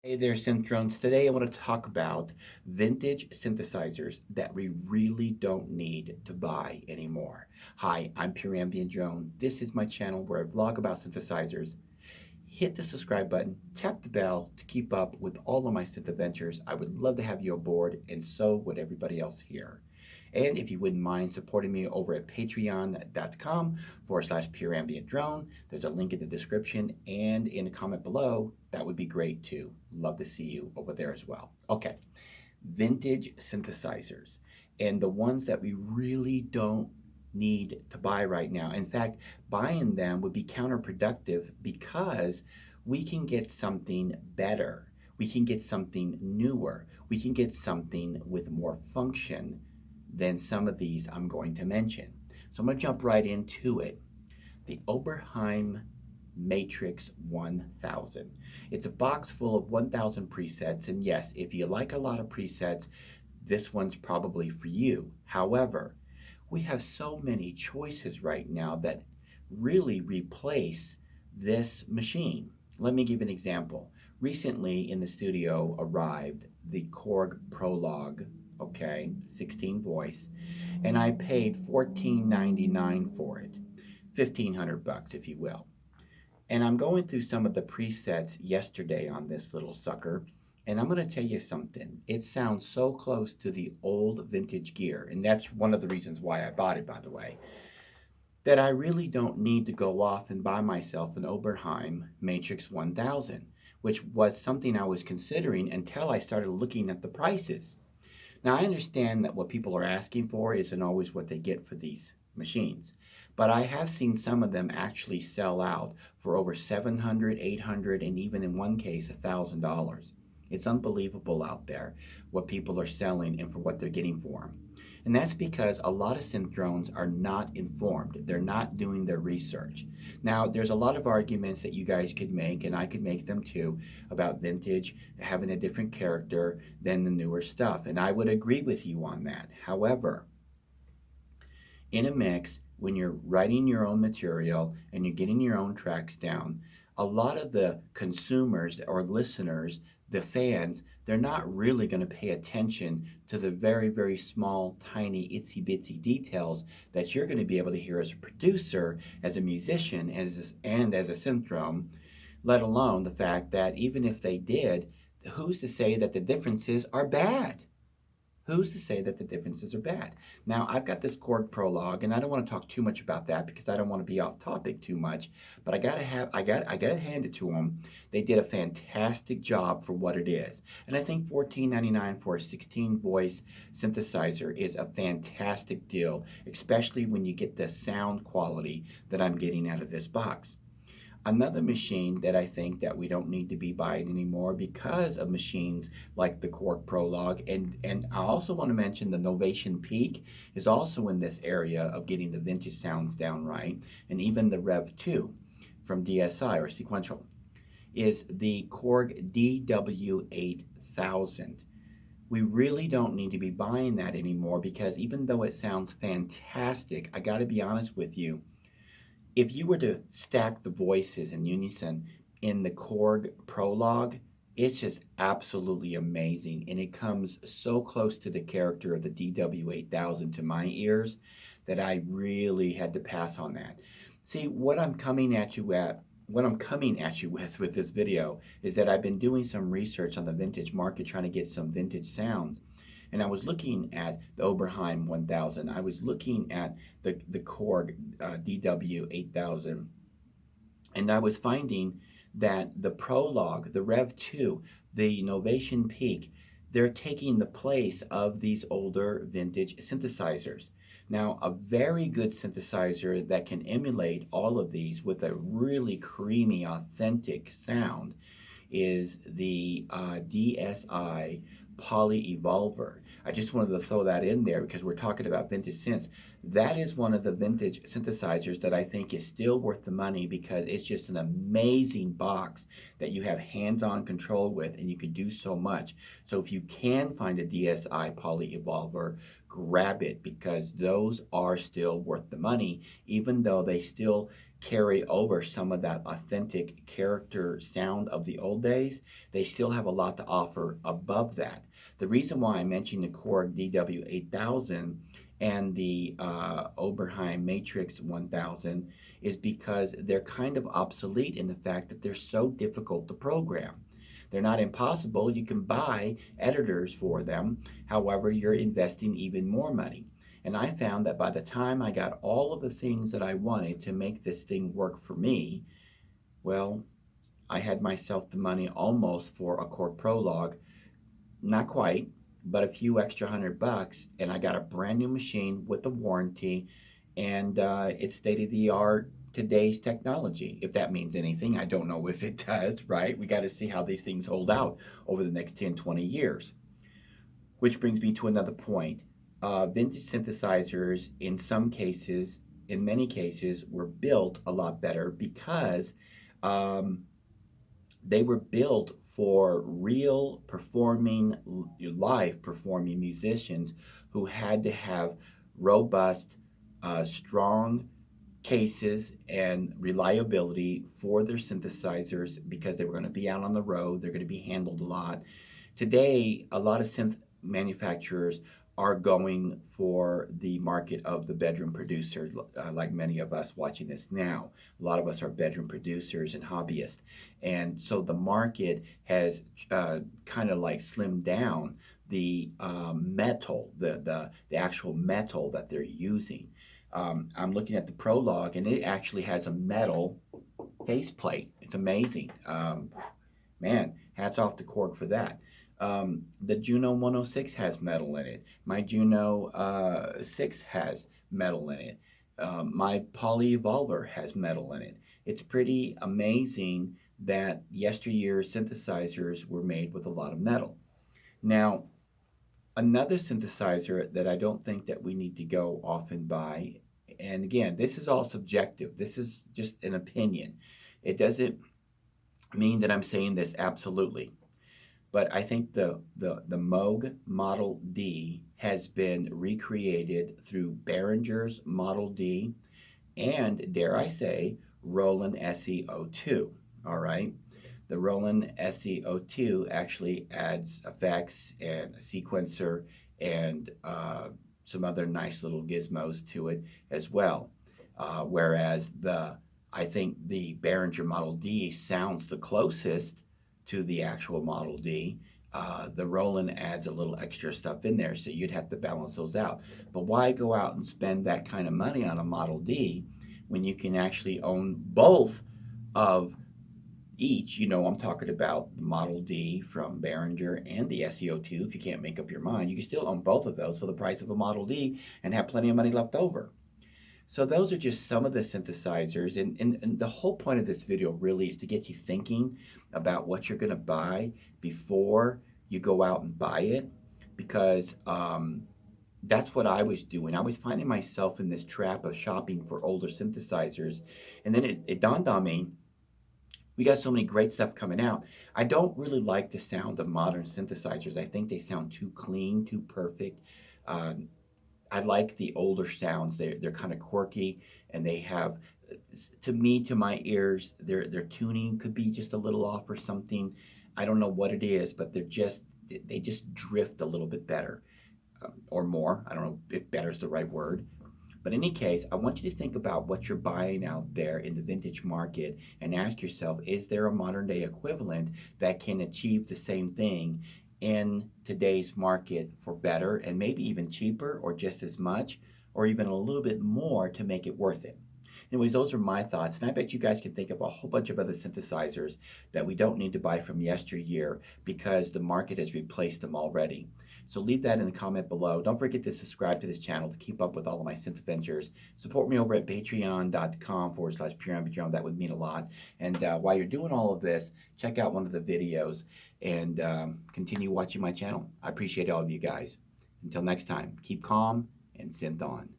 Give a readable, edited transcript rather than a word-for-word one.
Hey there, Synthrones. Today I want to talk about vintage synthesizers that we really don't need to buy anymore. Hi, I'm Pure Ambient Drone. This is my channel where I vlog about synthesizers. Hit the subscribe button, tap the bell to keep up with all of my synth adventures. I would love to have you aboard, and so would everybody else here. And if you wouldn't mind supporting me over at patreon.com/Pure Ambient Drone, there's a link in the description and in the comment below. That would be great too. Love to see you over there as well. Okay, vintage synthesizers and the ones that we really don't need to buy right now. In fact, buying them would be counterproductive because we can get something better. We can get something newer. We can get something with more function than some of these I'm going to mention. So I'm going to jump right into it. The Oberheim Matrix 1000. It's a box full of 1000 presets, and yes, if you like a lot of presets, this one's probably for you. However, we have so many choices right now that really replace this machine. Let me give an example. Recently in the studio arrived the Korg Prologue, okay, 16 voice, and I paid $14.99 for it. 1500 bucks, if you will. And I'm going through some of the presets yesterday on this little sucker, and I'm going to tell you something. It sounds so close to the old vintage gear, and that's one of the reasons why I bought it, by the way, that I really don't need to go off and buy myself an Oberheim Matrix 1000, which was something I was considering until I started looking at the prices. Now, I understand that what people are asking for isn't always what they get for these machines, but I have seen some of them actually sell out for over $700, $800, and even in one case, $1,000. It's unbelievable out there what people are selling and for what they're getting for them. And that's because a lot of synth drones are not informed. They're not doing their research. Now, there's a lot of arguments that you guys could make, and I could make them too, about vintage having a different character than the newer stuff. And I would agree with you on that. However, in a mix, when you're writing your own material and you're getting your own tracks down, a lot of the consumers or listeners, the fans, they're not really going to pay attention to the very, very small, tiny, itsy bitsy details that you're going to be able to hear as a producer, as a musician, and as a synthrone, let alone the fact that even if they did, who's to say that the differences are bad? Who's to say that the differences are bad? Now, I've got this Korg Prologue, and I don't want to talk too much about that because I don't want to be off topic too much. But I gotta hand it to them. They did a fantastic job for what it is, and I think $14.99 for a 16 voice synthesizer is a fantastic deal, especially when you get the sound quality that I'm getting out of this box. Another machine that I think that we don't need to be buying anymore because of machines like the Korg Prologue, and I also want to mention the Novation Peak is also in this area of getting the vintage sounds down right, and even the Rev 2 from DSI or Sequential, is the Korg DW8000. We really don't need to be buying that anymore because even though it sounds fantastic, I got to be honest with you, if you were to stack the voices in unison in the Korg Prologue, it's just absolutely amazing. And it comes so close to the character of the DW8000 to my ears that I really had to pass on that. See, what I'm coming at you with this video is that I've been doing some research on the vintage market, trying to get some vintage sounds. And I was looking at the Oberheim 1000. I was looking at the Korg DW8000. And I was finding that the Prologue, the Rev 2, the Novation Peak, they're taking the place of these older vintage synthesizers. Now, a very good synthesizer that can emulate all of these with a really creamy, authentic sound is the DSI Poly Evolver. I just wanted to throw that in there because we're talking about vintage synths. That is one of the vintage synthesizers that I think is still worth the money because it's just an amazing box that you have hands-on control with, and you can do so much. So if you can find a DSI Poly Evolver, grab it because those are still worth the money, even though they still carry over some of that authentic character sound of the old days, they still have a lot to offer above that. The reason why I mentioned the Korg DW8000 and the Oberheim Matrix 1000 is because they're kind of obsolete in the fact that they're so difficult to program. They're not impossible. You can buy editors for them. However, you're investing even more money. And I found that by the time I got all of the things that I wanted to make this thing work for me, well, I had myself the money almost for a Korg Prologue. Not quite, but a few extra $100, and I got a brand new machine with a warranty, and it's state-of-the-art today's technology. If that means anything, I don't know if it does, right? We got to see how these things hold out over the next 10, 20 years. Which brings me to another point. Vintage synthesizers, in some cases, in many cases, were built a lot better because they were built for real performing, live performing musicians who had to have robust, strong cases and reliability for their synthesizers because they were going to be out on the road, they're going to be handled a lot. Today, a lot of synth manufacturers are going for the market of the bedroom producers, like many of us watching this now. A lot of us are bedroom producers and hobbyists. And so the market has kind of like slimmed down the metal, the actual metal that they're using. I'm looking at the Prologue, and it actually has a metal faceplate. It's amazing. Man, hats off to Korg for that. The Juno 106 has metal in it. My Juno 6 has metal in it. My Poly Evolver has metal in it. It's pretty amazing that yesteryear synthesizers were made with a lot of metal. Now, another synthesizer that I don't think that we need to go off and buy, and again, this is all subjective. This is just an opinion. It doesn't mean that I'm saying this absolutely. But I think the Moog Model D has been recreated through Behringer's Model D and, dare I say, Roland SY22, all right? The Roland SY22 actually adds effects and a sequencer and some other nice little gizmos to it as well. Whereas I think the Behringer Model D sounds the closest to the actual Model D. The Roland adds a little extra stuff in there, so you'd have to balance those out. But why go out and spend that kind of money on a Model D when you can actually own both of each? You know, I'm talking about the Model D from Behringer and the SY22. If you can't make up your mind, you can still own both of those for the price of a Model D and have plenty of money left over. So those are just some of the synthesizers, and the whole point of this video really is to get you thinking about what you're going to buy before you go out and buy it, because that's what I was doing. I was finding myself in this trap of shopping for older synthesizers, and then it dawned on me, we got so many great stuff coming out. I don't really like the sound of modern synthesizers. I think they sound too clean, too perfect. I like the older sounds. They're kind of quirky, and they have, to me, to my ears, their tuning could be just a little off or something. I don't know what it is, but they just drift a little bit better, or more. I don't know if better is the right word. But in any case, I want you to think about what you're buying out there in the vintage market and ask yourself, is there a modern day equivalent that can achieve the same thing in today's market for better and maybe even cheaper or just as much or even a little bit more to make it worth it? Anyways, those are my thoughts, and I bet you guys can think of a whole bunch of other synthesizers that we don't need to buy from yesteryear because the market has replaced them already. So leave that in the comment below. Don't forget to subscribe to this channel to keep up with all of my synth adventures. Support me over at patreon.com/PureOn. That would mean a lot. And while you're doing all of this, check out one of the videos and continue watching my channel. I appreciate all of you guys. Until next time, keep calm and synth on.